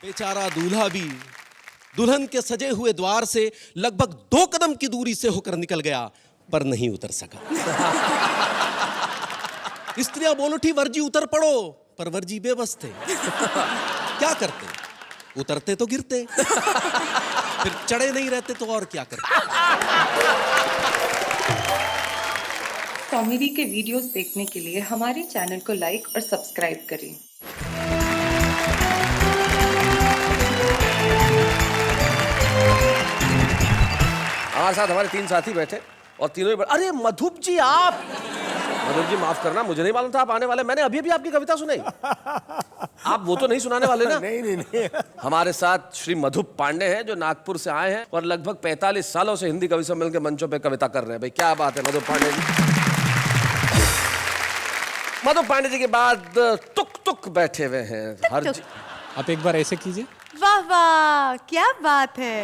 बेचारा दूल्हा भी दुल्हन के सजे हुए द्वार से लगभग 2 कदम की दूरी से होकर निकल गया, पर नहीं उतर सका। स्त्रियां बोल उठी, वर्जी उतर पड़ो, पर वर्जी बेबस थे। क्या करते? उतरते तो गिरते, फिर चढ़े नहीं रहते तो और क्या करते। कॉमेडी के वीडियोस देखने के लिए हमारे चैनल को लाइक और सब्सक्राइब करें। हमारे साथ हमारे 3 साथी बैठे और तीनों ही अरे मधुप जी, आप मधुप जी माफ करना, मुझे नहीं मालूम था आप आने वाले। मैंने अभी आपकी कविता सुनाई। आप वो तो नहीं सुनाने वाले ना? नहीं। हमारे साथ श्री मधुप पांडे हैं जो नागपुर से आए हैं और लगभग 45 सालों से हिंदी कवि सम्मेलन के मंचों पे कविता कर रहे हैं। भाई क्या बात है मधुप पांडे जी। मधुप पांडे जी के बाद तुक बैठे हुए हैं हर आप एक बार ऐसे कीजिए। वाह वाह, क्या बात है।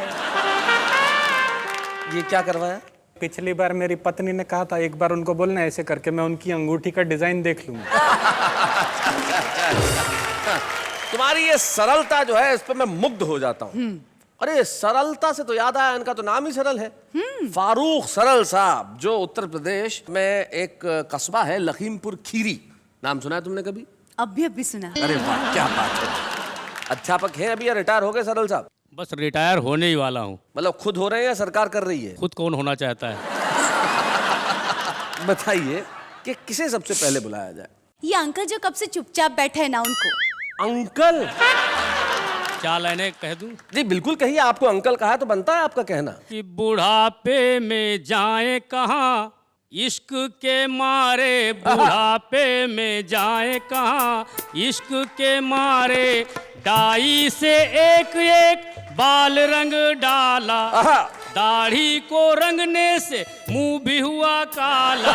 ये क्या करवाया? पिछली बार मेरी पत्नी ने कहा था एक बार उनको बोलना ऐसे करके मैं उनकी अंगूठी का डिजाइन देख लूंगा। तुम्हारी ये सरलता जो है इस पर मैं मुग्ध हो जाता हूँ। अरे सरलता से तो याद आया, इनका तो नाम ही सरल है। फारूक सरल साहब, जो उत्तर प्रदेश में एक कस्बा है लखीमपुर खीरी, नाम सुना है तुमने कभी? अभी सुना। अरे वाह क्या बात है। अध्यापक हैं अभी या रिटायर हो गए सरल साहब? बस रिटायर होने ही वाला हूँ। मतलब खुद हो रहे हैं या सरकार कर रही है? खुद कौन होना चाहता है? बताइए कि किसे सबसे पहले बुलाया जाए? ये अंकल जो कब से चुपचाप बैठे हैं ना, उनको। अंकल? क्या लाइनें कह दूं? जी बिल्कुल कहिए, आपको अंकल कहा तो बनता है आपका कहना। कि बुढ़ापे में जाए कहाँ, इश्क के मारे बुढ़ापे में जाए कहाँ, इश्क के मारे डाई से एक एक बाल रंग डाला, दाढ़ी को रंगने से मुंह भी हुआ काला,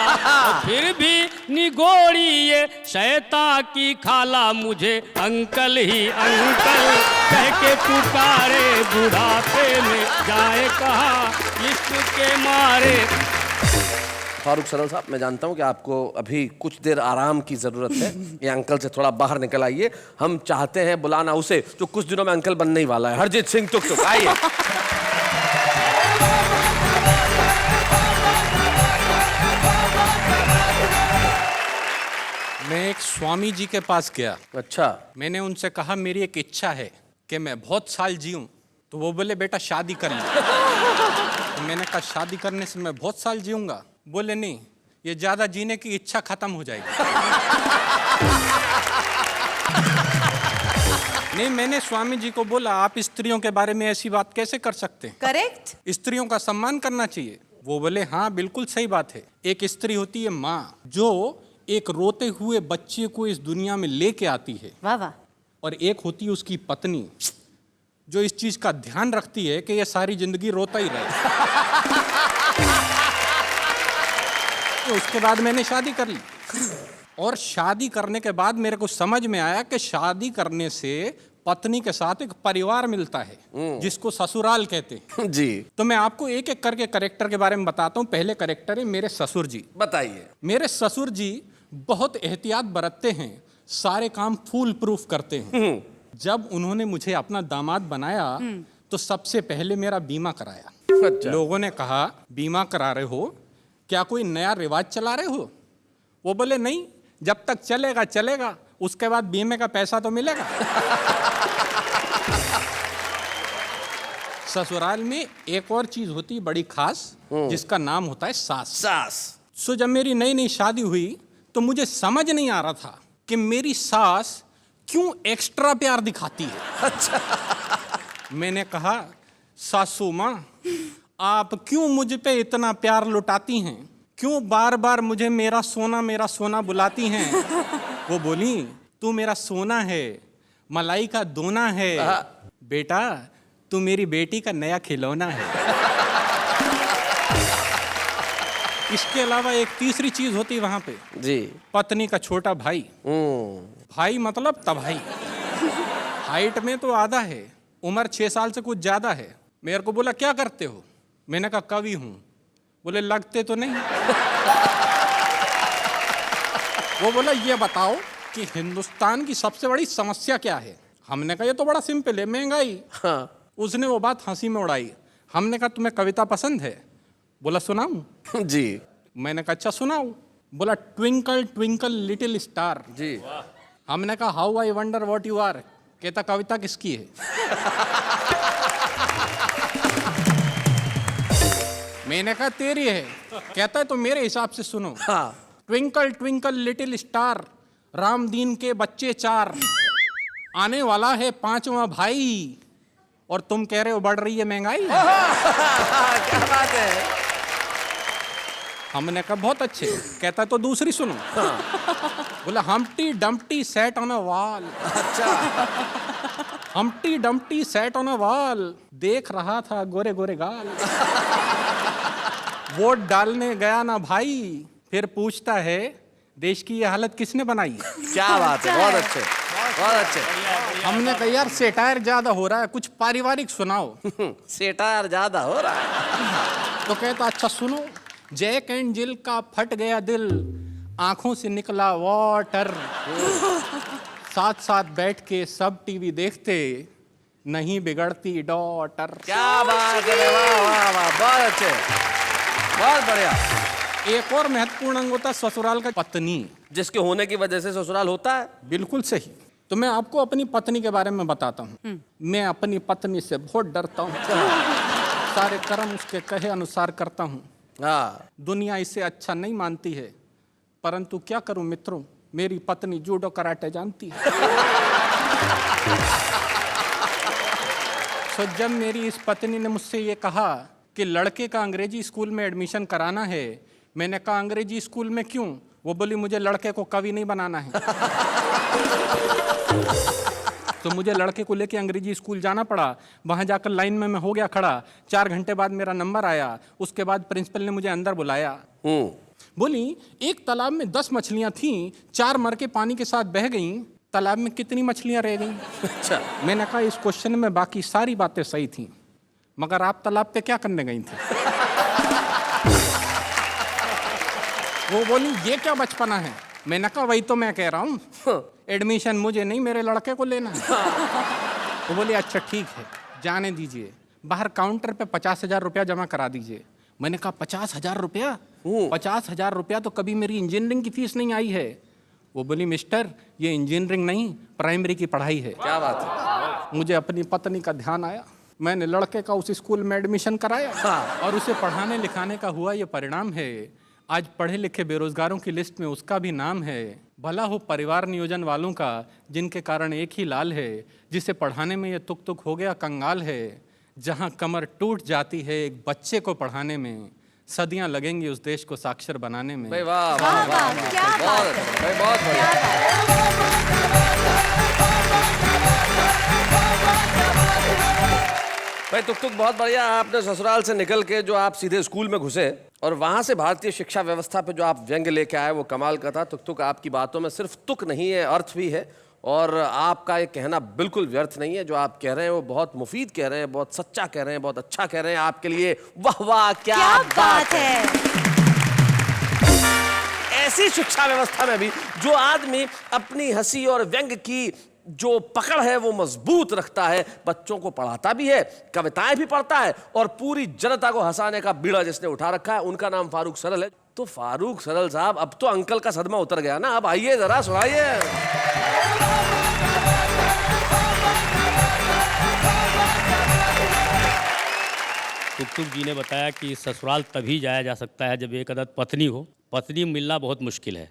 फिर भी निगोड़ी ये शैतान की खाला, मुझे अंकल ही अंकल कह के पुकारे, बुढ़ापे में जाए कहाँ, इश्क के मारे। फारूक सरल साहब, मैं जानता हूं कि आपको अभी कुछ देर आराम की जरूरत है। ये अंकल से थोड़ा बाहर निकल आइए। हम चाहते हैं बुलाना उसे जो कुछ दिनों में अंकल बनने ही वाला है, हरजीत सिंह तुक। आइए। मैं एक स्वामी जी के पास गया। अच्छा। मैंने उनसे कहा मेरी एक इच्छा है कि मैं बहुत साल जीऊं। तो वो बोले बेटा शादी कर ले। तो मैंने कहा शादी करने से मैं बहुत साल जीऊंगा? बोले नहीं, ये ज्यादा जीने की इच्छा खत्म हो जाएगी। नहीं, मैंने स्वामी जी को बोला आप स्त्रियों के बारे में ऐसी बात कैसे कर सकते हैं? करेक्ट। स्त्रियों का सम्मान करना चाहिए। वो बोले हाँ बिल्कुल सही बात है। एक स्त्री होती है माँ, जो एक रोते हुए बच्चे को इस दुनिया में लेके आती है। वाह वाह। और एक होती है उसकी पत्नी, जो इस चीज का ध्यान रखती है कि ये सारी जिंदगी रोता ही रहे। तो उसके बाद मैंने शादी कर ली। और शादी करने के बाद मेरे को समझ में आया कि शादी करने से पत्नी के साथ एक परिवार मिलता है जिसको ससुराल कहते हैं। जी। तो मैं आपको एक एक करके कैरेक्टर के बारे में बताता हूँ। पहले कैरेक्टर है मेरे ससुर जी। बताइए। मेरे ससुर जी बहुत एहतियात बरतते हैं, सारे काम फूल प्रूफ करते हैं। जब उन्होंने मुझे अपना दामाद बनाया तो सबसे पहले मेरा बीमा कराया। अच्छा। लोगों ने कहा बीमा करा रहे हो, क्या कोई नया रिवाज चला रहे हो? वो बोले नहीं, जब तक चलेगा चलेगा, उसके बाद बीमे का पैसा तो मिलेगा। ससुराल में एक और चीज होती बड़ी खास, जिसका नाम होता है सास। सास। सो जब मेरी नई नई शादी हुई तो मुझे समझ नहीं आ रहा था कि मेरी सास क्यों एक्स्ट्रा प्यार दिखाती है। अच्छा। मैंने कहा सासू माँ, आप क्यों मुझ पे इतना प्यार लुटाती हैं? क्यों बार बार मुझे मेरा सोना बुलाती हैं? वो बोली तू मेरा सोना है, मलाई का दोना है, बेटा तू मेरी बेटी का नया खिलौना है। इसके अलावा एक तीसरी चीज होती वहां पे जी। पत्नी का छोटा भाई। भाई मतलब तबाही। हाइट में तो आधा है, उम्र 6 साल से कुछ ज्यादा है। मेरे को बोला क्या करते हो? मैंने कहा कवि हूं। बोले लगते तो नहीं। वो बोला ये बताओ कि हिंदुस्तान की सबसे बड़ी समस्या क्या है? हमने कहा ये तो बड़ा सिंपल है, महंगाई। हाँ। उसने वो बात हंसी में उड़ाई। हमने कहा तुम्हें कविता पसंद है? बोला सुनाऊं? जी मैंने कहा अच्छा सुनाओ। बोला ट्विंकल ट्विंकल लिटिल स्टार। जी। हमने कहा how I wonder what you are. कहता कविता किसकी है? मैंने कहा तेरी है। कहता है तो मेरे हिसाब से सुनो। हाँ। Twinkle twinkle little star, Ram दीन के बच्चे 4, आने वाला है 5वां भाई, और तुम कह रहे हो बढ़ रही है महंगाई। क्या बात है। हमने कहा बहुत अच्छे। कहता है तो दूसरी सुनो। बोला Humpty Dumpty sat on a wall. अच्छा। Humpty Dumpty sat on a wall, देख रहा था गोरे गोरे गाल। वोट डालने गया ना भाई, फिर पूछता है देश की ये हालत किसने बनाई। क्या बात है, बहुत अच्छे, बहुत अच्छे। हमने कहा यार सेटायर ज्यादा हो रहा है, कुछ पारिवारिक सुनाओ। सेटायर ज्यादा हो रहा है। तो कहता अच्छा सुनो, जैक एंड जिल का फट गया दिल, आंखों से निकला वाटर, साथ साथ बैठ के सब टीवी देखते, नहीं बिगड़ती डॉटर। क्या बात है, वाह वाह वाह, बहुत अच्छे, बहुत बढ़िया। एक और महत्वपूर्ण अंग होता है ससुराल का पत्नी, जिसके होने की वजह से ससुराल होता है। बिल्कुल सही। तो मैं आपको अपनी पत्नी के बारे में बताता हूँ। मैं अपनी पत्नी से बहुत डरता हूँ, सारे कर्म उसके कहे अनुसार करता हूँ। हाँ। दुनिया इसे अच्छा नहीं मानती है, परंतु क्या करूं मित्रों, मेरी पत्नी जूडो कराटे जानती है। तो जब मेरी इस पत्नी ने मुझसे ये कहा कि लड़के का अंग्रेजी स्कूल में एडमिशन कराना है, मैंने कहा अंग्रेजी स्कूल में क्यों? वो बोली मुझे लड़के को कवि नहीं बनाना है। तो मुझे लड़के को लेके अंग्रेजी स्कूल जाना पड़ा। वहाँ जाकर लाइन में मैं हो गया खड़ा। 4 घंटे बाद मेरा नंबर आया। उसके बाद प्रिंसिपल ने मुझे अंदर बुलाया। बोली एक तालाब में 10 मछलियाँ थीं, 4 मर के पानी के साथ बह गईं, तालाब में कितनी मछलियाँ रह गईं? अच्छा। मैंने कहा इस क्वेश्चन में बाकी सारी बातें सही थीं, मगर आप तालाब पे क्या करने गई थी? वो बोली ये क्या बचपना है? मैंने कहा वही तो मैं कह रहा हूँ, एडमिशन मुझे नहीं मेरे लड़के को लेना है। वो बोली अच्छा ठीक है, जाने दीजिए, बाहर काउंटर पे 50,000 रुपया जमा करा दीजिए। मैंने कहा 50,000 रुपया? 50,000 रुपया तो कभी मेरी इंजीनियरिंग की फीस नहीं आई है। वो बोली मिस्टर ये इंजीनियरिंग नहीं, प्राइमरी की पढ़ाई है। क्या बात है। मुझे अपनी पत्नी का ध्यान आया, मैंने लड़के का उस स्कूल में एडमिशन कराया। हाँ। और उसे पढ़ाने लिखाने का हुआ ये परिणाम है। आज पढ़े लिखे बेरोजगारों की लिस्ट में उसका भी नाम है। भला हो परिवार नियोजन वालों का, जिनके कारण एक ही लाल है, जिसे पढ़ाने में ये तुक तुक हो गया कंगाल है। जहां कमर टूट जाती है एक बच्चे को पढ़ाने में, सदियां लगेंगी उस देश को साक्षर बनाने में। भाई वाह वाह वाह, क्या बहुत बात है। भाई, बहुत बढ़िया। भाई तुक तुक बहुत बढ़िया। आपने ससुराल से निकल के जो आप सीधे स्कूल में घुसे और वहां से भारतीय शिक्षा व्यवस्था पे जो आप व्यंग्य लेके आए वो कमाल का था। तुक तुक आपकी बातों में सिर्फ तुक नहीं है, अर्थ भी है, और आपका ये कहना बिल्कुल व्यर्थ नहीं है। जो आप कह रहे हैं वो बहुत मुफीद कह रहे हैं, बहुत सच्चा कह रहे हैं, बहुत अच्छा कह रहे हैं। आपके लिए वाह वाह, क्या बात है। ऐसी शिक्षा व्यवस्था में भी जो आदमी अपनी हंसी और व्यंग्य की जो पकड़ है वो मजबूत रखता है, बच्चों को पढ़ाता भी है, कविताएं भी पढ़ता है, और पूरी जनता को हंसाने का बीड़ा जिसने उठा रखा है उनका नाम फारूक सरल है। तो फारूक सरल साहब, अब तो अंकल का सदमा उतर गया ना, अब आइए जरा सुनाइए। तुक तुक जी ने बताया कि ससुराल तभी जाया जा सकता है जब एक अदद पत्नी हो। पत्नी मिलना बहुत मुश्किल है,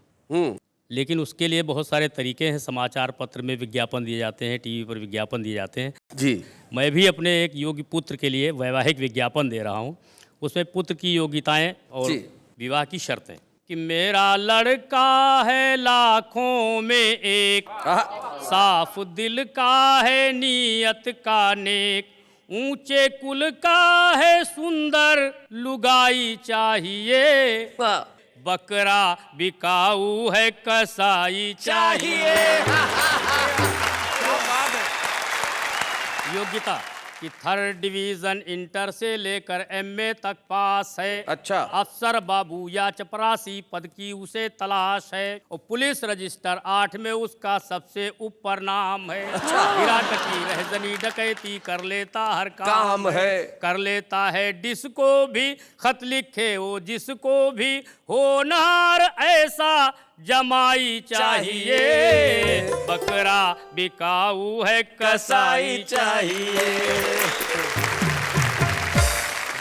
लेकिन उसके लिए बहुत सारे तरीके हैं। समाचार पत्र में विज्ञापन दिए जाते हैं, टीवी पर विज्ञापन दिए जाते हैं। जी। मैं भी अपने एक योग्य पुत्र के लिए वैवाहिक विज्ञापन दे रहा हूँ। उसमें पुत्र की योग्यताएं और जी। विवाह की शर्तें कि मेरा लड़का है लाखों में एक, साफ दिल का है नीयत का नेक, ऊंचे कुल का है सुंदर लुगाई चाहिए, बकरा बिकाऊ है कसाई चाहिए। योग्यता कि 3rd डिवीजन इंटर से लेकर एमए तक पास है। अच्छा। अफसर बाबू या चपरासी पद की उसे तलाश है और पुलिस रजिस्टर 8 में उसका सबसे ऊपर नाम है। गिरा टकी रहजनी डकैती कर लेता हर काम है। कर लेता है डिस्को भी, खत लिखे वो जिसको भी, होनहार ऐसा जमाई चाहिए, बकरा बिकाऊ है कसाई चाहिए।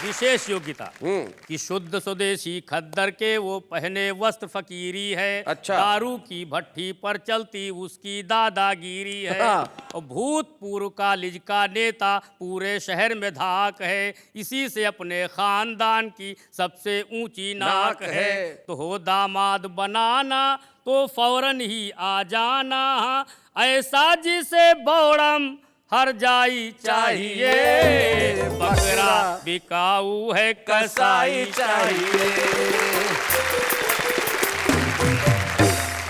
विशेष योग्यता कि शुद्ध स्वदेशी खद्दर के वो पहने वस्त्र फकीरी है। अच्छा। दारू की भट्टी पर चलती उसकी दादागिरी है। हाँ। और भूतपूर्व कॉलेज का नेता पूरे शहर में धाक है, इसी से अपने खानदान की सबसे ऊंची नाक है। तो हो दामाद बनाना तो फौरन ही आ जाना, ऐसा जिसे बौड़म हर जाई चाहिए, बकरा बिकाऊ है कसाई चाहिए।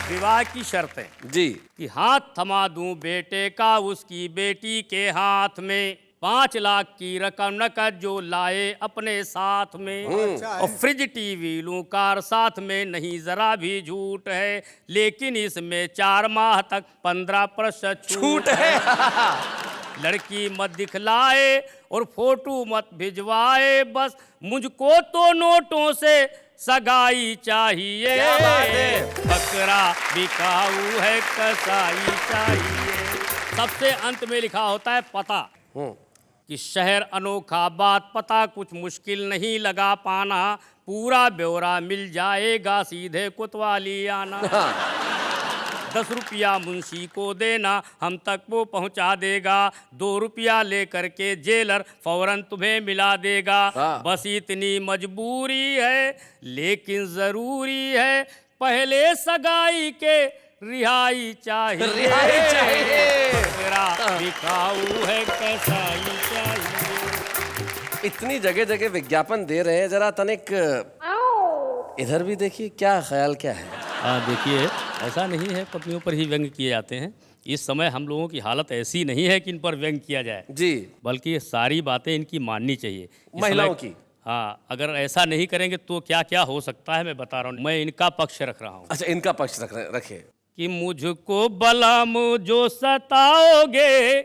विवाह की शर्तें जी। कि हाथ थमा दूं बेटे का उसकी बेटी के हाथ में, 5 लाख की रकम नकद जो लाए अपने साथ में, और फ्रिज टीवी लूं कार साथ में, नहीं जरा भी झूठ है, लेकिन इसमें 4 माह तक 15% छूट है। लड़की मत दिखलाए और फोटो मत भिजवाए, बस मुझको तो नोटों से सगाई चाहिए, बकरा बिकाऊ है कसाई चाहिए। सबसे अंत में लिखा होता है पता, कि शहर अनोखा बात पता कुछ मुश्किल नहीं लगा पाना, पूरा ब्यौरा मिल जाएगा सीधे कोतवाली आना। 10 रुपया मुंशी को देना हम तक वो पहुंचा देगा, 2 रुपया लेकर के जेलर फौरन तुम्हें मिला देगा। बस इतनी मजबूरी है लेकिन जरूरी है, पहले सगाई के रिहाई चाहिए, मेरा बिकाऊ है कसाई चाहिए। इतनी जगह जगह विज्ञापन दे रहे हैं, जरा तनिक इधर भी देखिए, क्या ख्याल क्या है? देखिए, ऐसा नहीं है पत्नियों पर ही व्यंग किए जाते हैं। इस समय हम लोगों की हालत ऐसी नहीं है कि इन पर व्यंग किया जाए जी, बल्कि ये सारी बातें इनकी माननी चाहिए महिलाओं की। हाँ, अगर ऐसा नहीं करेंगे तो क्या क्या हो सकता है मैं बता रहा हूँ। मैं इनका पक्ष रख रहा हूँ। अच्छा, इनका पक्ष रखे कि मुझको बलम जो सताओगे,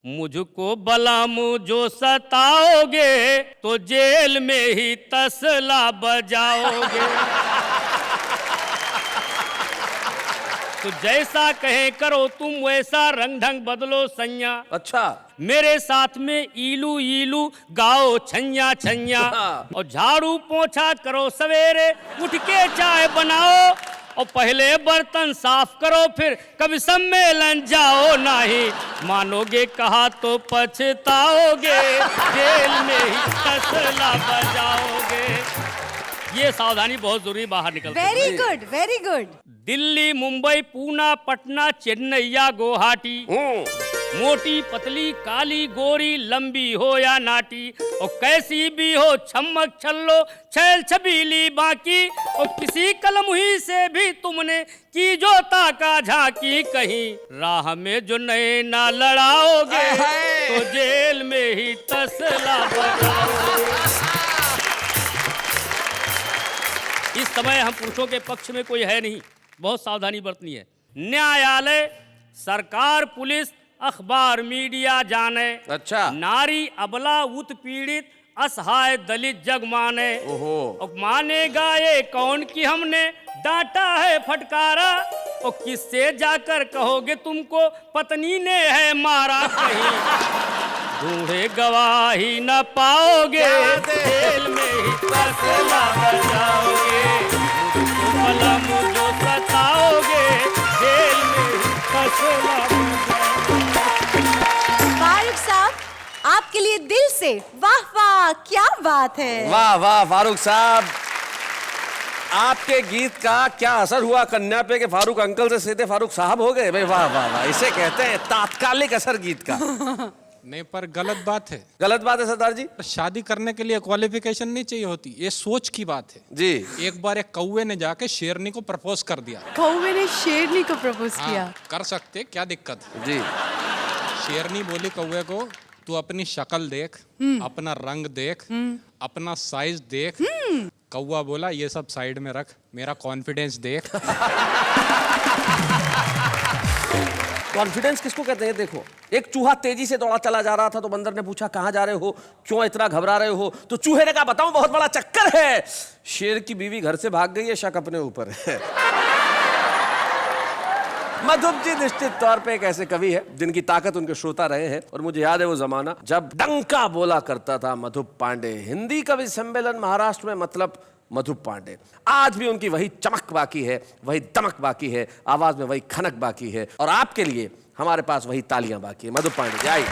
मुझको बलम जो सताओगे, तो जेल में ही तसला बजाओगे। तो जैसा कहे करो तुम वैसा रंग ढंग बदलो सैया। अच्छा। मेरे साथ में ईलू ईलू गाओ छैया छैया, और झाड़ू पोछा करो सवेरे, उठ के चाय बनाओ, और पहले बर्तन साफ करो, फिर कभी सम्मेलन जाओ, नहीं मानोगे कहा तो पछताओगे, जेल में ही तसला बजाओगे। ये सावधानी बहुत जरूरी, बाहर निकलते। Very good, very good. Delhi, Mumbai, Poona, Patna, Chennai या गुवाहाटी, मोटी पतली काली गोरी, लंबी हो या नाटी, और कैसी भी हो छमक छल्लो छैल छबीली बाकी, और किसी कलमुही से भी तुमने की जो ताका झांकी, कहीं राह में जो नए ना लड़ाओगे, तो जेल में ही तसला बजाओगे। इस समय हम पुरुषों के पक्ष में कोई है नहीं, बहुत सावधानी बरतनी है। न्यायालय, सरकार, पुलिस, अखबार, मीडिया जाने, अच्छा। नारी, अबला, उत्पीड़ित, असहाय, दलित जग माने। और मानेगा ये कौन कि हमने डांटा है फटकारा, और किससे जाकर कहोगे तुमको पत्नी ने है मारा, कहीं ढूंढे गवाही न पाओगे, जेल में ही तसला बजाओगे, मलम जो सताओगे, जेल में ही तसला बजाओगे। फारूक साहब, आपके लिए दिल से वाह वाह, क्या बात है। वाह वाह फारूक साहब, आपके गीत का क्या असर हुआ कन्या पे कि फारूक अंकल से सीधे फारूक साहब हो गए? भाई वाह वाह वाह, इसे कहते हैं तात्कालिक असर गीत का। नहीं, पर गलत बात है। गलत बात है सरदार जी। शादी करने के लिए क्वालिफिकेशन नहीं चाहिए होती, ये सोच की बात है जी। एक बार एक कौवे ने जाके शेरनी को प्रपोज कर दिया। कौवे ने शेरनी को प्रपोज किया। हाँ, कर सकते, क्या दिक्कत है? जी। शेरनी बोली कौवे को तू अपनी शक्ल देख, अपना रंग देख, अपना साइज देख। कौवा बोला ये सब साइड में रख, मेरा कॉन्फिडेंस देख। कॉन्फिडेंस किसको कहते हैं? देखो, एक चूहा तेजी से दौड़ा चला जा रहा था तो बंदर ने पूछा कहां जा रहे हो, क्यों इतना घबरा रहे हो? तो चूहे ने कहा बताऊं, बहुत बड़ा चक्कर है। शेर की बीवी घर से भाग गई है, शक अपने ऊपर है। मधुप जी निश्चित तौर पे एक ऐसे कवि है जिनकी ताकत उनके श्रोता रहे हैं। और मुझे याद है वो जमाना जब डंका बोला करता था मधुप पांडे। हिंदी कवि सम्मेलन महाराष्ट्र में मतलब मधुप पांडे। आज भी उनकी वही चमक बाकी है, वही दमक बाकी है, आवाज में वही खनक बाकी है। और आपके लिए हमारे पास वही तालियां बाकी है। मधुप पांडे जी आइए।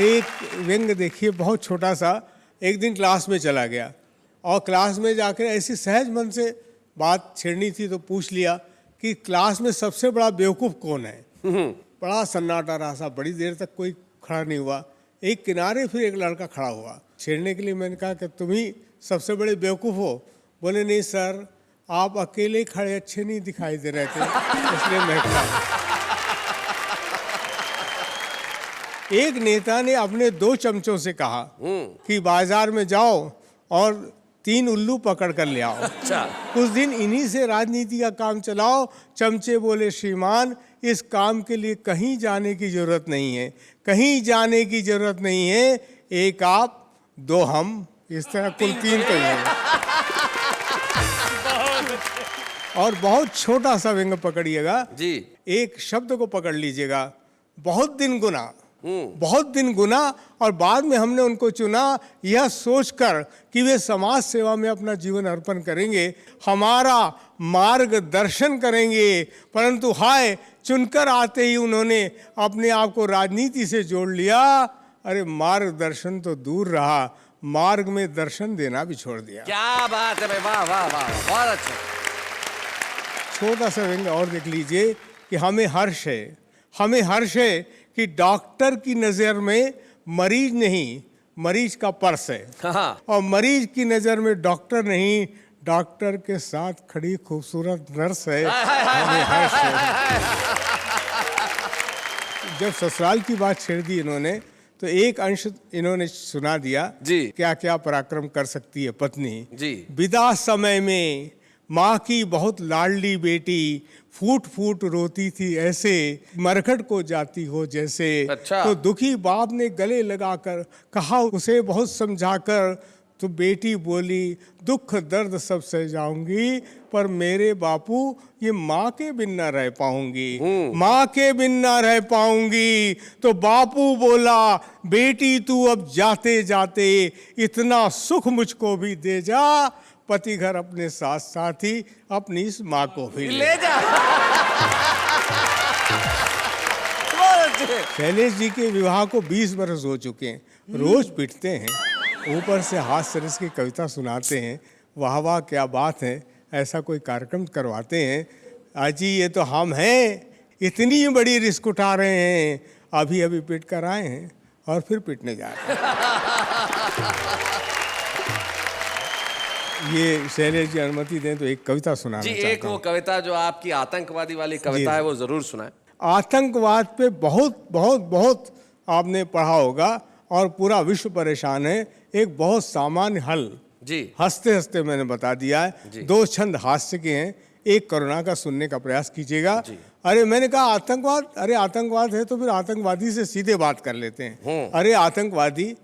एक व्यंग देखिए, बहुत छोटा सा। एक दिन क्लास में चला गया और क्लास में जाकर ऐसी सहज मन से बात छेड़नी थी तो पूछ लिया कि क्लास में सबसे बड़ा बेवकूफ़ कौन है। बड़ा सन्नाटा रहा, सा बड़ी देर तक कोई खड़ा नहीं हुआ। एक किनारे फिर एक लड़का खड़ा हुआ छेड़ने के लिए। मैंने कहा कि तुम ही सबसे बड़े बेवकूफ़ हो। बोले नहीं सर, आप अकेले खड़े अच्छे नहीं दिखाई दे रहे थे, इसलिए मैं खड़ा। एक नेता ने अपने 2 चमचों से कहा कि बाजार में जाओ और 3 उल्लू पकड़ कर ले आओ। अच्छा। कुछ दिन इन्हीं से राजनीति का काम चलाओ। चमचे बोले श्रीमान, इस काम के लिए कहीं जाने की जरूरत नहीं है, कहीं जाने की जरूरत नहीं है। एक आप, 2 हम, इस तरह कुल 3 तो हैं। और बहुत छोटा सा व्यंग पकड़िएगा जी। एक शब्द को पकड़ लीजिएगा, बहुत दिन गुना। बहुत दिन गुना। और बाद में हमने उनको चुना यह सोचकर कि वे समाज सेवा में अपना जीवन अर्पण करेंगे, हमारा मार्गदर्शन करेंगे। परंतु हाय, चुनकर आते ही उन्होंने अपने आप को राजनीति से जोड़ लिया। अरे मार्गदर्शन तो दूर रहा, मार्ग में दर्शन देना भी छोड़ दिया। क्या बात है भाई, वाह वाह वाह, बहुत अच्छा। छोटा सा व्यंग और देख लीजिए कि हमें हर्ष है कि डॉक्टर की नज़र में मरीज नहीं, मरीज का पर्स है। हाँ। और मरीज की नज़र में डॉक्टर नहीं, डॉक्टर के साथ खड़ी खूबसूरत नर्स है। हमें हर्ष है। जब ससुराल की बात छेड़ दी इन्होंने तो एक अंश इन्होंने सुना दिया जी। क्या क्या पराक्रम कर सकती है पत्नी जी। विदा समय में माँ की बहुत लाडली बेटी फूट फूट रोती थी ऐसे, मरघट को जाती हो जैसे। अच्छा। तो दुखी बाप ने गले लगाकर कहा उसे बहुत समझाकर, तो बेटी बोली दुख दर्द सब सह जाऊंगी, पर मेरे बापू ये माँ के बिन न रह पाऊंगी, माँ के बिन न रह पाऊंगी। तो बापू बोला बेटी तू अब जाते जाते इतना सुख मुझको भी दे जा, पति घर अपने साथ साथ ही अपनी इस माँ को भी ले जा। शैलेश जी के विवाह को 20 वर्ष हो चुके हैं। रोज पिटते हैं, ऊपर से हास्य रस की कविता सुनाते हैं, वाह वाह क्या बात है, ऐसा कोई कार्यक्रम करवाते हैं। अजी ये तो हम हैं, इतनी बड़ी रिस्क उठा रहे हैं, अभी अभी पिट कर आए हैं और फिर पिटने जा रहे हैं। ये शैलेश जी अनुमति दें तो एक कविता सुनाना जी। चाहता एक वो कविता जो आपकी आतंकवादी वाली कविता है वो जरूर सुनाएं। आतंकवाद पे बहुत बहुत बहुत आपने पढ़ा होगा और पूरा विश्व परेशान है। एक बहुत सामान्य हल जी। हंसते हंसते मैंने बता दिया है। 2 छंद हास्य के हैं, एक करुणा का सुनने का प्रयास कीजिएगा। अरे मैंने कहा आतंकवाद, अरे आतंकवाद है तो फिर आतंकवादी से सीधे बात कर लेते हैं। अरे आतंकवादी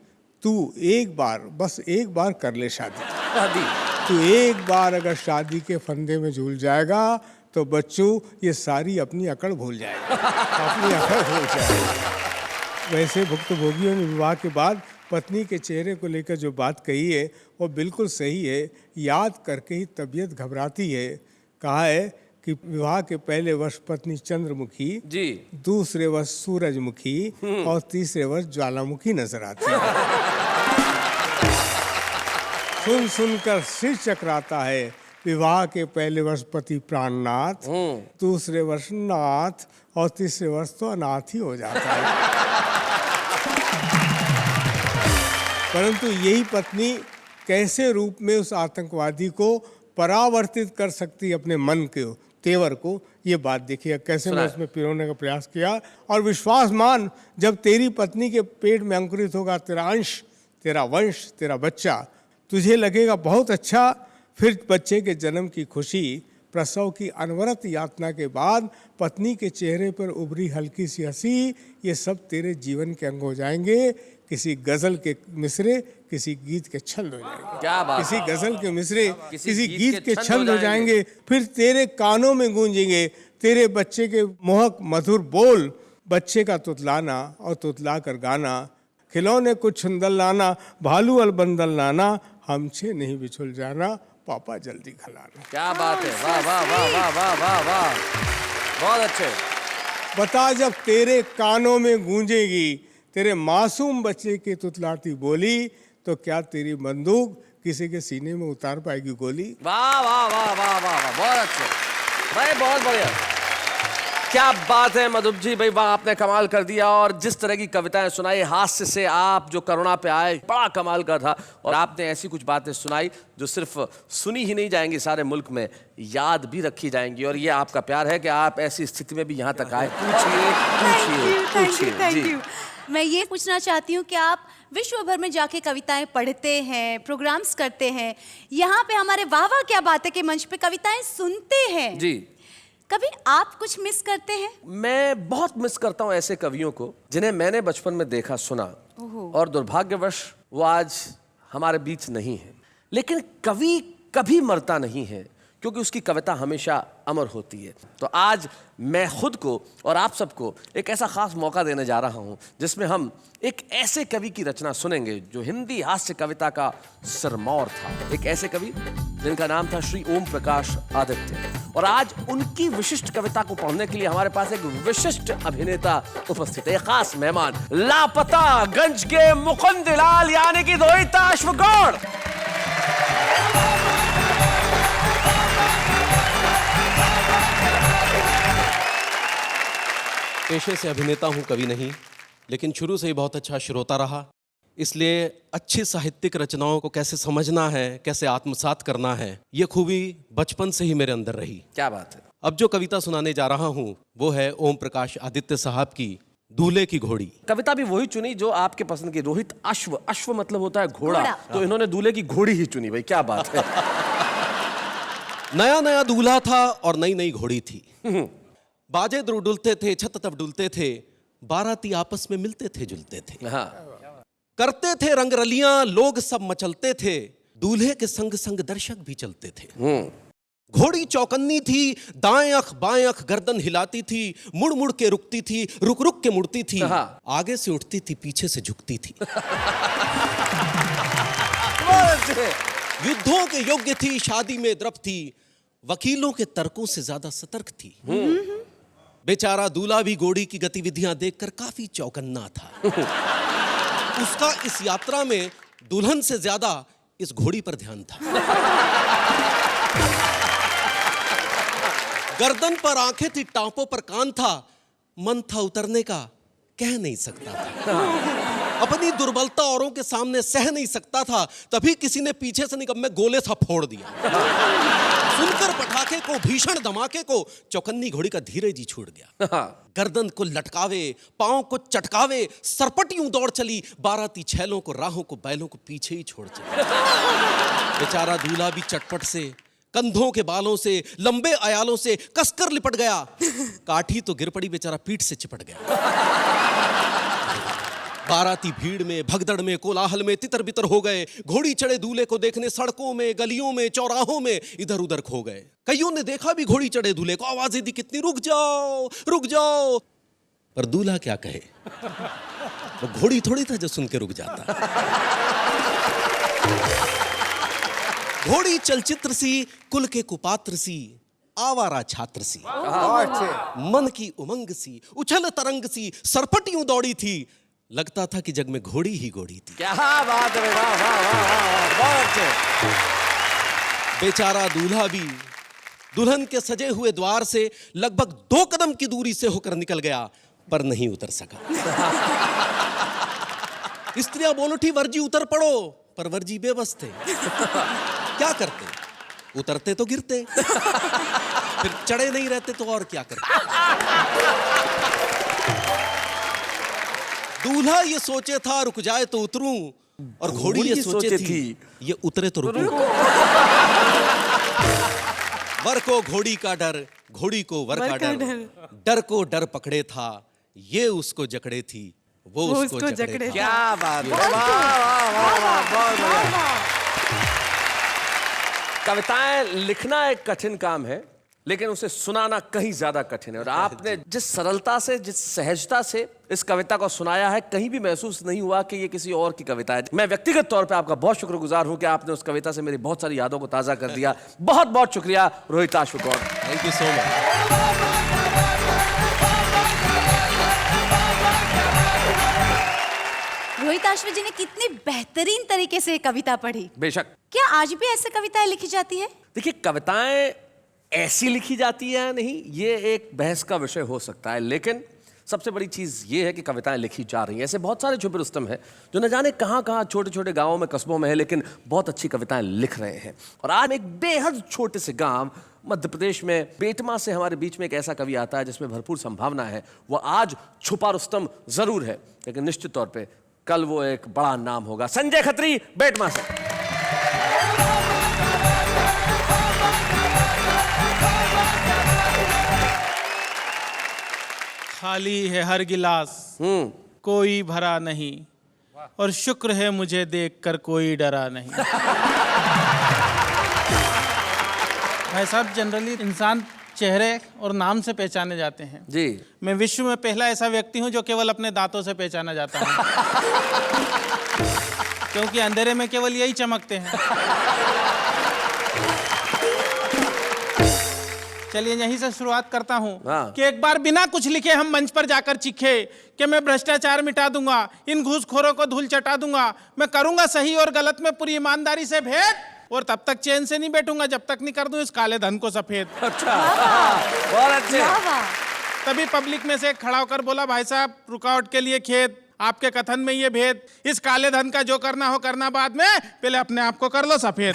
तू एक बार, बस एक बार कर ले शादी। तू एक बार अगर शादी के फंदे में झूल जाएगा तो बच्चों ये सारी अपनी अकड़ भूल जाएगा, अपनी अकड़ भूल जाएगा। वैसे भुक्तभोगियों ने विवाह के बाद पत्नी के चेहरे को लेकर जो बात कही है वो बिल्कुल सही है। याद करके ही तबीयत घबराती है। कहा है कि विवाह के पहले वर्ष पत्नी चंद्रमुखी जी, दूसरे वर्ष सूरजमुखी और तीसरे वर्ष ज्वालामुखी नजर आती है। सुन सुनकर सिर चकराता है। विवाह के पहले वर्ष पति प्राणनाथ, दूसरे वर्ष नाथ और तीसरे वर्ष तो अनाथ ही हो जाता है। परंतु यही पत्नी कैसे रूप में उस आतंकवादी को परावर्तित कर सकती अपने मन को, तेवर को, ये बात देखिए कैसे मैं सुनाए। उसमें पिरोने का प्रयास किया। और विश्वास मान, जब तेरी पत्नी के पेट में अंकुरित होगा तेरा अंश, तेरा वंश, तेरा बच्चा, तुझे लगेगा बहुत अच्छा। फिर बच्चे के जन्म की खुशी, प्रसव की अनवरत यातना के बाद पत्नी के चेहरे पर उभरी हल्की सी हंसी, ये सब तेरे जीवन के अंग हो जाएंगे। किसी गजल के मिसरे, किसी गीत के छंद हो जाएंगे। क्या बात किसी है। गजल के मिसरे, किसी किसी गीत गीत के के छंद हो जाएंगे। फिर तेरे कानों में गूंजेंगे तेरे बच्चे के मोहक मधुर बोल, बच्चे का तुतलाना और तुतला कर गाना, खिलौने कुछ छुंदल लाना, भालू अलबंदल लाना, हमसे नहीं बिछुल जाना, पापा जल्दी खिलाना। क्या बात है, वाह वाह वाह वाह वाह वाह वाह, बहुत अच्छे। बता, जब तेरे कानों में गूंजेगी तेरे मासूम बच्चे की तुतलाती बोली, तो क्या तेरी बंदूक किसी के सीने में उतार पाएगी गोली? वाह वाह वाह वाह वाह वाह, बहुत अच्छे भाई, बहुत बढ़िया। क्या बात है मधुप जी भाई, वाह, आपने कमाल कर दिया। और जिस तरह की कविताएं सुनाई, हास्य से आप जो करुणा पे आए, बड़ा कमाल का था। और आपने ऐसी कुछ बातें सुनाई जो सिर्फ सुनी ही नहीं जाएंगी, सारे मुल्क में याद भी रखी जाएंगी। और ये आपका प्यार है कि आप ऐसी स्थिति में भी यहाँ तक आए। पूछिए पूछिए थैंक जी। यू। मैं ये पूछना चाहती हूँ कि आप विश्व भर में जाके कविताएं पढ़ते हैं, प्रोग्राम्स करते हैं, यहाँ पे हमारे वाह वाह क्या बात है के मंच पे कविताएं सुनते हैं जी, कभी आप कुछ मिस करते हैं? मैं बहुत मिस करता हूँ ऐसे कवियों को जिन्हें मैंने बचपन में देखा, सुना, और दुर्भाग्यवश वो आज हमारे बीच नहीं है। लेकिन कवि कभी मरता नहीं है, क्योंकि उसकी कविता हमेशा अमर होती है। तो आज मैं खुद को और आप सबको एक ऐसा खास मौका देने जा रहा हूं जिसमें हम एक ऐसे कवि की रचना सुनेंगे जो हिंदी हास्य कविता का सिरमौर था। एक ऐसे कवि जिनका नाम था श्री ओम प्रकाश आदित्य। और आज उनकी विशिष्ट कविता को पढ़ने के लिए हमारे पास एक विशिष्ट अभिनेता उपस्थित है, एक खास मेहमान, लापता गंज के मुकुंदलाल यानी कि दोहिता अश्वगौड़। पेशे से अभिनेता हूं, कवि नहीं, लेकिन शुरू से ही बहुत अच्छा श्रोता रहा। इसलिए अच्छी साहित्यिक रचनाओं को कैसे समझना है, कैसे आत्मसात करना है, ये खूबी बचपन से ही मेरे अंदर रही। क्या बात है। अब जो कविता सुनाने जा रहा हूं वो है ओम प्रकाश आदित्य साहब की दूल्हे की घोड़ी। कविता भी वही चुनी जो आपके पसंद की, रोहित अश्व, अश्व मतलब होता है घोड़ा, घोड़ा। तो इन्होंने दूल्हे की घोड़ी ही चुनी भाई, क्या बात है। नया नया दूल्हा था और नई नई घोड़ी थी। बाजे डुलते थे, छत तब डुलते थे, बाराती आपस में मिलते थे जुलते थे, हाँ, करते थे रंगरलियां, लोग सब मचलते थे, दूल्हे के संग संग दर्शक भी चलते थे। घोड़ी चौकन्नी थी, दाएं अख बाएं अख गर्दन हिलाती थी, मुड़ मुड़ के रुकती थी, रुक रुक के मुड़ती थी, हाँ। आगे से उठती थी, पीछे से झुकती थी। युद्धों के योग्य थी, शादी में द्रव थी, वकीलों के तर्कों से ज्यादा सतर्क थी। बेचारा दूल्हा भी घोड़ी की गतिविधियां देखकर काफी चौकन्ना था। उसका इस यात्रा में दुल्हन से ज्यादा इस घोड़ी पर ध्यान था। गर्दन पर आंखें थी, टांपों पर कान था, मन था उतरने का, कह नहीं सकता था। अपनी दुर्बलता औरों के सामने सह नहीं सकता था। तभी किसी ने पीछे से निकम्मे गोले सा फोड़ दिया। सुनकर पटाखे को, भीषण धमाके को, चौकन्नी घोड़ी का धीरे जी छूट गया। गर्दन को लटकावे, पांव को चटकावे, सरपट यूं दौड़ चली, बाराती छैलों को, राहों को, बैलों को पीछे ही छोड़ चली। बेचारा दूल्हा भी चटपट से, कंधों के बालों से, लंबे अयालों से कसकर लिपट गया। काठी तो गिर पड़ी, बेचारा पीठ से चिपट गया। बाराती भीड़ में, भगदड़ में, कोलाहल में तितर बितर हो गए। घोड़ी चढ़े दूल्हे को देखने सड़कों में, गलियों में, चौराहों में इधर उधर खो गए। कईयों ने देखा भी घोड़ी चढ़े दूल्हे को, आवाजें दी कितनी, रुक जाओ रुक जाओ। पर दूल्हा क्या कहे, वो घोड़ी थोड़ी था जो सुन के रुक जाता। घोड़ी चलचित्र सी, कुल के कुपात्र सी, आवारा छात्र सी, मन की उमंग सी, उछल तरंग सी, सरपट यूं दौड़ी थी, लगता था कि जग में घोड़ी ही घोड़ी थी। क्या बात है, वाह वाह वाह वाह, बहुत अच्छे। बेचारा दूल्हा भी दुल्हन के सजे हुए द्वार से लगभग 2 कदम की दूरी से होकर निकल गया, पर नहीं उतर सका। स्त्रियां बोल उठी, वर्जी उतर पड़ो, पर वर्जी बेबस थे। क्या करते, उतरते तो गिरते। फिर चढ़े नहीं रहते तो और क्या करते? दूल्हा ये सोचे था रुक जाए तो उतरूं, और घोड़ी ये सोचे थी ये उतरे तो रुकूं। वर को घोड़ी का डर, घोड़ी को वर का डर, डर को डर पकड़े था, ये उसको जकड़े थी, वो उसको जकड़े था। क्या बात है, वाह वाह वाह वाह, बहुत बढ़िया। कविताएं लिखना एक कठिन काम है, लेकिन उसे सुनाना कहीं ज्यादा कठिन है। और आपने जिस सरलता से, जिस सहजता से इस कविता को सुनाया है, कहीं भी महसूस नहीं हुआ कि ये किसी और की कविता है। मैं व्यक्तिगत तौर पे आपका बहुत शुक्रगुजार हूं कि आपने उस कविता से मेरी बहुत सारी यादों को ताजा कर दिया। बहुत बहुत शुक्रिया Rohitash Gaur. Thank you so much. Rohitash ji ने कितनी बेहतरीन तरीके से कविता पढ़ी। बेशक। क्या आज भी ऐसे कविताएं लिखी जाती है? देखिए, कविताएं ऐसी लिखी जाती है या नहीं, ये एक बहस का विषय हो सकता है, लेकिन सबसे बड़ी चीज ये है कि कविताएं लिखी जा रही हैं। ऐसे बहुत सारे छुपे रुस्तम हैं जो न जाने कहाँ कहाँ छोटे छोटे गांवों में, कस्बों में है, लेकिन बहुत अच्छी कविताएं लिख रहे हैं। और आज एक बेहद छोटे से गांव मध्य प्रदेश में बेटमा से हमारे बीच में एक ऐसा कवि आता है जिसमें भरपूर संभावना है। वो आज छुपा रुस्तम जरूर है, लेकिन निश्चित तौर पर कल वो एक बड़ा नाम होगा। संजय खत्री, बेटमा से। खाली है हर गिलास, कोई भरा नहीं, और शुक्र है मुझे देखकर कोई डरा नहीं। भाई साहब, जनरली इंसान चेहरे और नाम से पहचाने जाते हैं जी। मैं विश्व में पहला ऐसा व्यक्ति हूं जो केवल अपने दांतों से पहचाना जाता है। क्योंकि अंधेरे में केवल यही चमकते हैं। चलिए यहीं से शुरुआत करता हूँ कि एक बार बिना कुछ लिखे हम मंच पर जाकर चीखे कि मैं भ्रष्टाचार मिटा दूंगा, इन घूसखोरों को धूल चटा दूंगा, मैं करूंगा सही और गलत में पूरी ईमानदारी से भेद, और तब तक चैन से नहीं बैठूंगा जब तक नहीं कर दूं इस काले धन को सफेद। अच्छा, बहुत अच्छे। तभी पब्लिक में से एक खड़ा होकर बोला, भाई साहब रुकावट के लिए खेद, आपके कथन में ये भेद, इस काले धन का जो करना हो करना बाद में, पहले अपने आप को कर लो सफेद।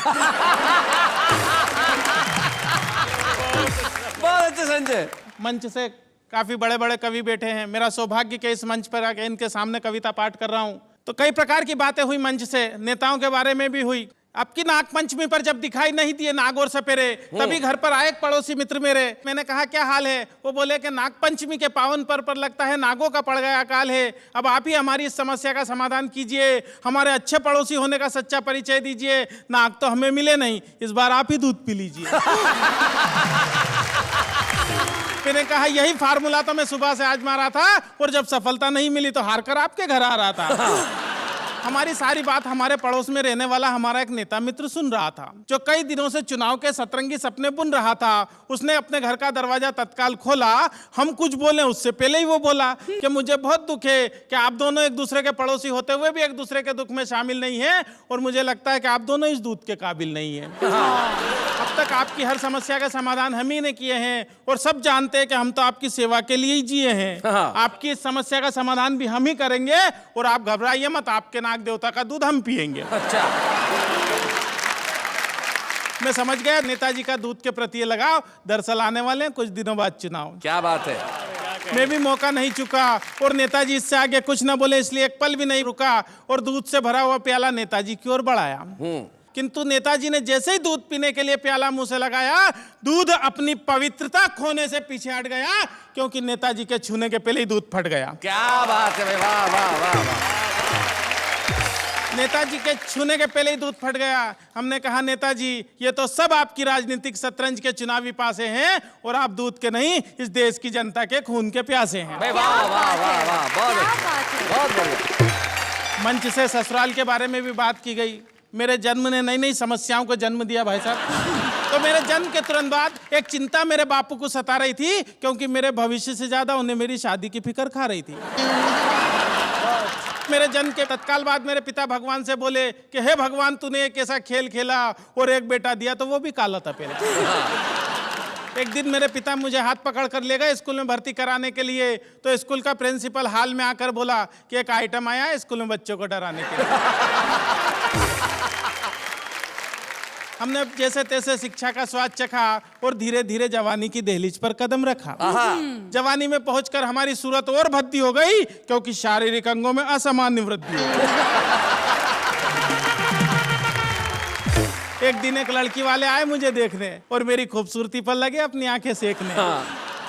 बहुत अच्छे संजय। मंच से काफी बड़े बड़े कवि बैठे हैं, मेरा सौभाग्य कि इस मंच पर आके इनके सामने कविता पाठ कर रहा हूँ। तो कई प्रकार की बातें हुई मंच से, नेताओं के बारे में भी हुई। आपकी नाग पंचमी पर जब दिखाई नहीं दिए नाग और सपेरे, तभी घर पर आए एक पड़ोसी मित्र मेरे। मैंने कहा क्या हाल है? वो बोले कि नाग पंचमी के पावन पर लगता है नागों का पड़ गया अकाल है, अब आप ही हमारी इस समस्या का समाधान कीजिए, हमारे अच्छे पड़ोसी होने का सच्चा परिचय दीजिए। नाग तो हमें मिले नहीं, इस बार आप ही दूध पी लीजिए। मैंने कहा यही फार्मूला तो मैं सुबह से आजमा था, और जब सफलता नहीं मिली तो हार कर आपके घर आ रहा था। हमारी सारी बात हमारे पड़ोस में रहने वाला हमारा एक नेता मित्र सुन रहा था, जो कई दिनों से चुनाव के सतरंगी सपने बुन रहा था। उसने अपने घर का दरवाजा तत्काल खोला, हम कुछ बोले उससे पहले ही वो बोला कि मुझे बहुत दुख है कि आप दोनों एक दूसरे के पड़ोसी होते हुए भी एक दूसरे के दुख में शामिल नहीं है, और मुझे लगता है कि आप दोनों इस दूध के काबिल नहीं है। अब तक आपकी हर समस्या के समाधान हम ही ने किए हैं, और सब जानते हैं कि हम तो आपकी सेवा के लिए ही जिए हैं। आपकी इस समस्या का समाधान भी हम ही करेंगे, और आप घबराइए मत, आपके नाग देवता का दूध हम पिएंगे। अच्छा। मैं समझ गया नेताजी का दूध के प्रति लगाव, दरअसल आने वाले हैं कुछ दिनों बाद चुनाव। क्या बात है। मैं भी मौका नहीं चुका, और नेताजी इससे आगे कुछ न बोले, इसलिए एक पल भी नहीं रुका, और दूध से भरा हुआ प्याला नेताजी की ओर बढ़ाया। किंतु नेताजी ने जैसे ही दूध पीने के लिए प्याला मुंह से लगाया, दूध अपनी पवित्रता खोने से पीछे हट गया, क्योंकि नेताजी के छूने के पहले ही दूध फट गया। क्या बात है, वाह वाह वाह वाह। नेताजी के छूने के पहले ही दूध फट गया। हमने कहा नेताजी ये तो सब आपकी राजनीतिक शतरंज के चुनावी पासे हैं, और आप दूध के नहीं इस देश की जनता के खून के प्यासे हैं। वाह वाह वाह वाह, बहुत बढ़िया। मंच से ससुराल के बारे में भी बात की गई। मेरे जन्म ने नई नई समस्याओं को जन्म दिया भाई साहब। तो मेरे जन्म के तुरंत बाद एक चिंता मेरे बापू को सता रही थी, क्योंकि मेरे भविष्य से ज्यादा उन्हें मेरी शादी की फिक्र खा रही थी। मेरे जन्म के तत्काल बाद मेरे पिता भगवान से बोले कि हे भगवान, तूने एक ऐसा खेल खेला और एक बेटा दिया तो वो भी काला था पहले। एक दिन मेरे पिता मुझे हाथ पकड़ कर ले गए स्कूल में भर्ती कराने के लिए, तो स्कूल का प्रिंसिपल हाल में आकर बोला कि एक आइटम आया है स्कूल में बच्चों को डराने के लिए। हमने जैसे तैसे शिक्षा का स्वाद चखा और धीरे धीरे जवानी की दहलीज पर कदम रखा। जवानी में पहुंचकर हमारी सूरत और भद्दी हो गई, क्योंकि शारीरिक अंगों में असामान्य वृद्धि हो गई। एक दिन एक लड़की वाले आए मुझे देखने और मेरी खूबसूरती पर लगे अपनी आंखें सेकने।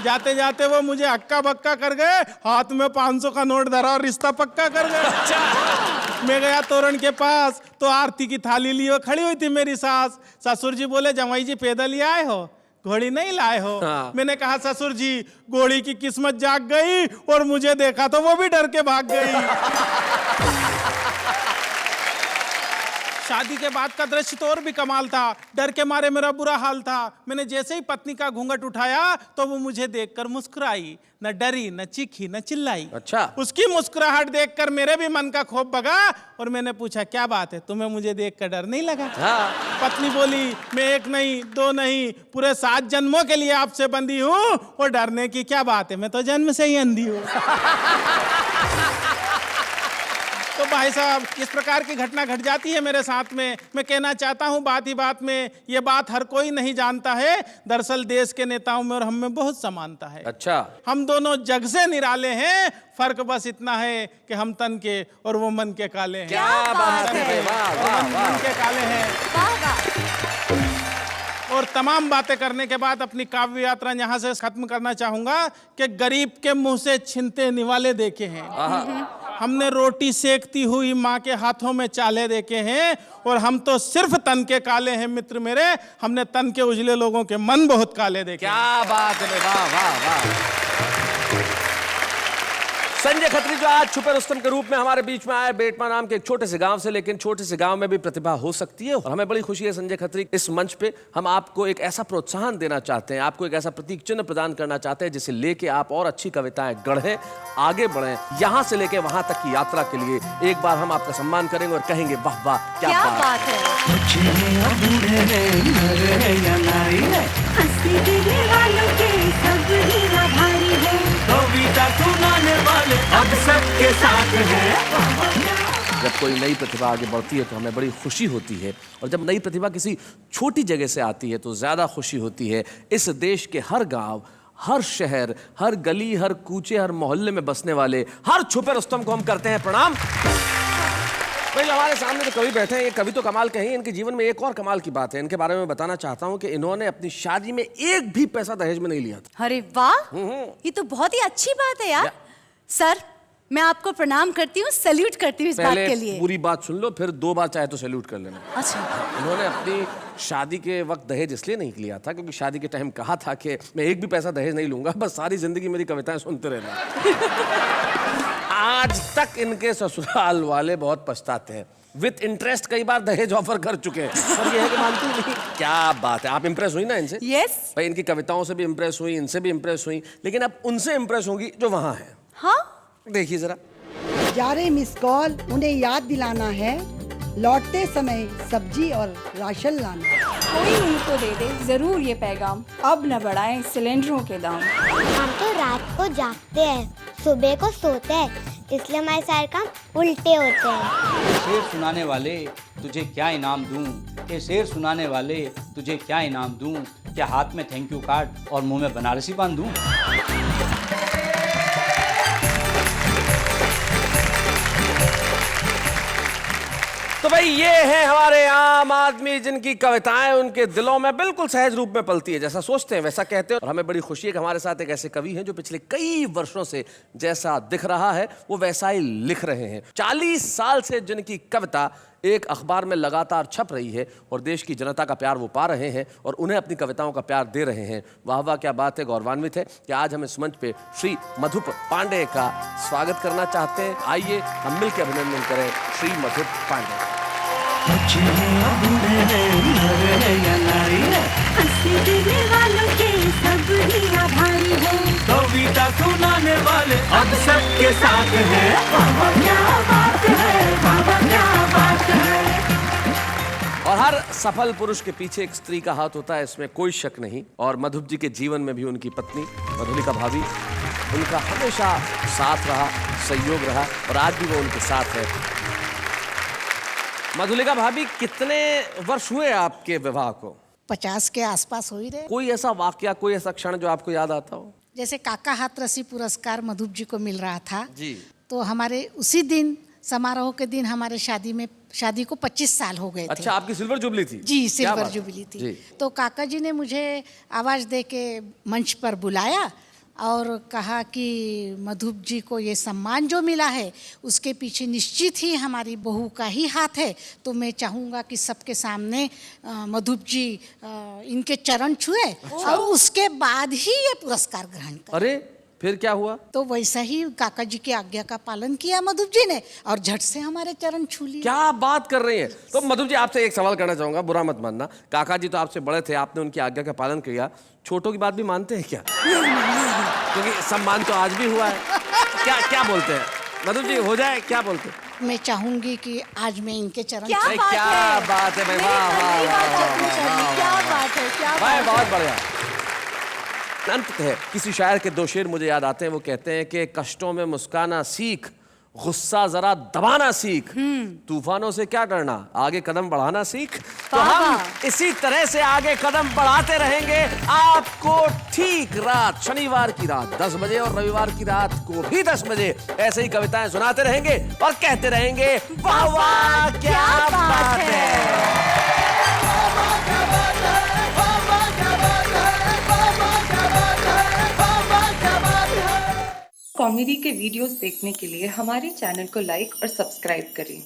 जाते जाते वो मुझे हक्का बक्का कर गए, हाथ में 500 का नोट धरा और रिश्ता पक्का कर गए। मैं गया तोरण के पास तो आरती की थाली लिए खड़ी हुई थी मेरी सास। ससुर जी बोले, जमाई जी पैदल ही आए हो, घोड़ी नहीं लाए हो? मैंने कहा, ससुर जी घोड़ी की किस्मत जाग गई और मुझे देखा तो वो भी डर के भाग गई। शादी के बाद का दृश्य तो और भी कमाल था। डर के मारे मेरा बुरा हाल था। मैंने जैसे ही पत्नी का घूंघट उठाया तो वो मुझे देखकर मुस्कुराई, न डरी, न चीखी, न चिल्लाई। अच्छा। उसकी मुस्कुराहट देखकर मेरे भी मन का खौफ भगा और मैंने पूछा, क्या बात है, तुम्हें मुझे देखकर डर नहीं लगा? हाँ। पत्नी बोली, मैं 1 नहीं 2 नहीं पूरे 7 जन्मों के लिए आपसे बंधी हूँ और डरने की क्या बात है, मैं तो जन्म से ही अंधी हूँ। तो भाई साहब, इस प्रकार की घटना घट जाती है मेरे साथ में। मैं कहना चाहता हूँ बात ही बात में, ये बात हर कोई नहीं जानता है। दरअसल देश के नेताओं में और हम में बहुत समानता है। अच्छा। हम दोनों जग से निराले हैं, फर्क बस इतना है कि हम तन के और वो मन के काले हैं। क्या बात है, वाह वाह मन के काले हैं। और तमाम बातें करने के बाद अपनी काव्य यात्रा यहाँ से खत्म करना चाहूंगा कि गरीब के मुंह से छिनते निवाले देखे हैं, हमने रोटी सेकती हुई माँ के हाथों में चाले देखे हैं, और हम तो सिर्फ तन के काले हैं मित्र मेरे, हमने तन के उजले लोगों के मन बहुत काले देखे। क्या बात है, वाह वाह वाह। संजय खत्री जो आज छुपे रुस्तम के रूप में हमारे बीच में आए, बेटमा नाम के एक छोटे से गांव से, लेकिन छोटे से गांव में भी प्रतिभा हो सकती है और हमें बड़ी खुशी है संजय खत्री, इस मंच पे हम आपको एक ऐसा प्रोत्साहन देना चाहते हैं, आपको एक ऐसा प्रतीक चिन्ह प्रदान करना चाहते हैं जिसे लेके आप और अच्छी कविताएं गढ़ें, आगे बढ़ें, यहाँ से लेके वहां तक की यात्रा के लिए एक बार हम आपका सम्मान करेंगे और कहेंगे वाह वाह क्या बात है। अब सबके साथ है। जब कोई नई प्रतिभा आगे बढ़ती है तो हमें बड़ी खुशी होती है, और जब नई प्रतिभा किसी छोटी जगह से आती है तो ज़्यादा खुशी होती है। इस देश के हर गांव, हर शहर, हर गली, हर कूचे, हर मोहल्ले में बसने वाले हर छुपे रुस्तम को हम करते हैं प्रणाम। भाई हमारे सामने जो कवि बैठे हैं, ये कवि तो कमाल के हैं, इनके जीवन में एक और कमाल की बात है, इनके बारे में बताना चाहता हूँ कि इन्होंने अपनी शादी में एक भी पैसा दहेज में नहीं लिया था। अरे वाह, ये तो बहुत ही अच्छी बात है यार। सर, मैं आपको प्रणाम करती हूँ, सैल्यूट करती हूँ इस बात के लिए। पूरी बात सुन लो, फिर 2 बार चाहे तो सैल्यूट कर लेना। अच्छा। उन्होंने अपनी शादी के वक्त दहेज इसलिए नहीं लिया था क्योंकि शादी के टाइम कहा था कि मैं एक भी पैसा दहेज नहीं लूंगा, बस सारी जिंदगी मेरी कविताएं सुनते रहना। आज तक इनके ससुराल वाले बहुत पछताते हैं, विद इंटरेस्ट कई बार दहेज ऑफर कर चुके हैं, पर ये है कि मानती नहीं। क्या बात है, आप इंप्रेस हुई ना इनसे? यस। भाई इनकी कविताओं से भी इंप्रेस हुई, इनसे भी इंप्रेस हुई, लेकिन अब उनसे इंप्रेस होंगी जो वहां है। हाँ, देखिए जरा। 11 मिस कॉल उन्हें याद दिलाना है, लौटते समय सब्जी और राशन लाना। कोई उनको दे दे जरूर ये पैगाम, अब न बढ़ाएं सिलेंडरों के दाम। हम तो रात को जागते हैं, सुबह को सोते हैं, इसलिए हमारे सारे काम उल्टे होते हैं। शेर सुनाने वाले तुझे क्या इनाम दूं, ये शेर सुनाने वाले तुझे क्या इनाम दूं, क्या हाथ में थैंक यू कार्ड और मुंह में बनारसी बांध दूं। तो भाई ये है हमारे आम आदमी जिनकी कविताएं उनके दिलों में बिल्कुल सहज रूप में पलती है, जैसा सोचते हैं वैसा कहते हैं। और हमें बड़ी खुशी है कि हमारे साथ एक ऐसे कवि हैं जो पिछले कई वर्षों से जैसा दिख रहा है वो वैसा ही लिख रहे हैं। 40 साल से जिनकी कविता एक अखबार में लगातार छप रही है और देश की जनता का प्यार वो पा रहे हैं और उन्हें अपनी कविताओं का प्यार दे रहे हैं। वाह वाह क्या बात है, गौरवान्वित है कि आज हम इस मंच पे श्री मधुप पांडे का स्वागत करना चाहते हैं। आइए हम मिलकर अभिनंदन करें श्री मधुप पांडे। कविता सुनाने वाले अब सबके साथ है। क्या बात है, बाबा क्या बात है। और हर सफल पुरुष के पीछे एक स्त्री का हाथ होता है, इसमें कोई शक नहीं। और मधुप जी के जीवन में भी उनकी पत्नी मधुलिका भाभी उनका हमेशा साथ रहा, सहयोग रहा और आज भी वो उनके साथ है। मधुलिका भाभी, कितने वर्ष हुए आपके विवाह को? 50 के आसपास हो ही रहे। कोई ऐसा वाकया, कोई ऐसा क्षण जो आपको याद आता हो? जैसे काका हाथरसी पुरस्कार मधुप जी को मिल रहा था जी। तो हमारे उसी दिन समारोह के दिन हमारे शादी को 25 साल हो गए थे। अच्छा, आपकी सिल्वर जुबली थी? जी, क्या सिल्वर बात? जुबली थी। जी। तो काका जी ने मुझे आवाज दे के मंच पर बुलाया और कहा कि मधुप जी को ये सम्मान जो मिला है उसके पीछे निश्चित ही हमारी बहू का ही हाथ है, तो मैं चाहूँगा कि सबके सामने मधुप जी इनके चरण छुए और उसके बाद ही ये पुरस्कार ग्रहण करें। अरे फिर क्या हुआ? तो वैसा ही काका जी की आज्ञा का पालन किया मधुप जी ने और झट से हमारे चरण छू लिए। क्या बात कर रही हैं? तो मधुप जी, आपसे एक सवाल करना चाहूंगा, बुरा मत मानना। काका जी तो आपसे बड़े थे, आपने उनकी आज्ञा का पालन किया, छोटों की बात भी मानते हैं क्या? क्योंकि सम्मान तो आज भी हुआ है। क्या बोलते हैं मधुप जी, हो जाए? क्या बोलते हैं? मैं चाहूंगी कि आज मैं इनके चरण क्या भाई, क्या बात है भाई, वाह वाह क्या बात है, क्या भाई, बहुत बढ़िया। अंत है, किसी शायर के 2 शेर मुझे याद आते हैं। वो कहते हैं कि कष्टों में मुस्काना सीख, गुस्सा जरा दबाना सीख, तूफानों से क्या डरना, आगे कदम बढ़ाना सीख। तो हम इसी तरह से आगे कदम बढ़ाते रहेंगे। आपको ठीक रात, शनिवार की रात 10 बजे और रविवार की रात को भी 10 बजे ऐसे ही कविताएं सुनाते रहेंगे और कहते रहेंगे वाह वाह क्या बात है। कॉमेडी के वीडियोस देखने के लिए हमारे चैनल को लाइक और सब्सक्राइब करें।